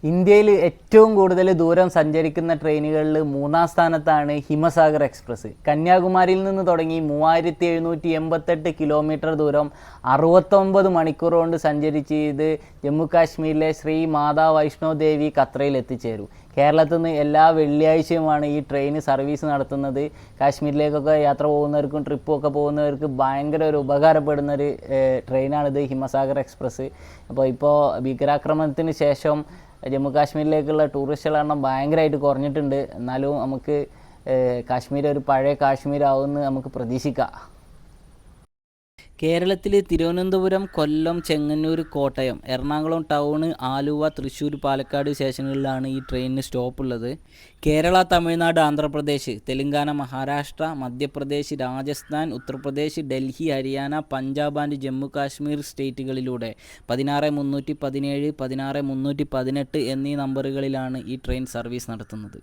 ഇന്ത്യയിൽ ഏറ്റവും കൂടുതൽ ദൂരം സഞ്ചരിക്കുന്ന ട്രെയിനുകളിൽ മൂന്നാം സ്ഥാനത്താണ് ഹിമസാഗർ എക്സ്പ്രസ്. കന്യാകുമാരിയിൽ നിന്ന് തുടങ്ങി 3788 കിലോമീറ്റർ ദൂരം 69 മണിക്കൂർ കൊണ്ട് സഞ്ചരിച്ച് ഇത് ജമ്മു കാശ്മീരിലെ ശ്രീ മാതാ വൈഷ്ണോ ദേവി കത്രയിൽ എത്തിച്ചേരും. കേരളത്തിൽ നിന്ന് എല്ലാ വെള്ളിയാഴ്ചയുമാണ് ഈ ട്രെയിൻ സർവീസ് നടത്തുന്നത്. കാശ്മീരിലേക്കൊക്കെ യാത്ര പോകുന്നവർക്കും ട്രിപ്പൊക്കെ പോകുന്നവർക്ക് ഭയങ്കര ഒരു ഉപകാരപ്പെടുന്നൊരു ട്രെയിനാണിത്, ഹിമസാഗർ എക്സ്പ്രസ്. ഇപ്പോൾ ഭീകരാക്രമണത്തിന് ശേഷം ജമ്മു കാശ്മീരിലേക്കുള്ള ടൂറിസ്റ്റുകളുടെ എണ്ണം ഭയങ്കരമായിട്ട് കുറഞ്ഞിട്ടുണ്ട്. എന്നാലും നമുക്ക് കാശ്മീർ ഒരു പഴയ കാശ്മീർ ആവുമെന്ന് നമുക്ക് പ്രതീക്ഷിക്കാം. കേരളത്തിൽ തിരുവനന്തപുരം, കൊല്ലം, ചെങ്ങന്നൂർ, കോട്ടയം, എറണാകുളം ടൗണ്, ആലുവ, തൃശ്ശൂർ, പാലക്കാട് സ്റ്റേഷനുകളിലാണ് ഈ ട്രെയിനിന് സ്റ്റോപ്പ് ഉള്ളത്. കേരള, തമിഴ്നാട്, ആന്ധ്രാപ്രദേശ്, തെലങ്കാന, മഹാരാഷ്ട്ര, മധ്യപ്രദേശ്, രാജസ്ഥാൻ, ഉത്തർപ്രദേശ്, ഡൽഹി, ഹരിയാന, പഞ്ചാബ് ആൻഡ് ജമ്മു കാശ്മീർ സ്റ്റേറ്റുകളിലൂടെ 16317, 16318 എന്നീ നമ്പറുകളിലാണ് ഈ ട്രെയിൻ സർവീസ് നടത്തുന്നത്.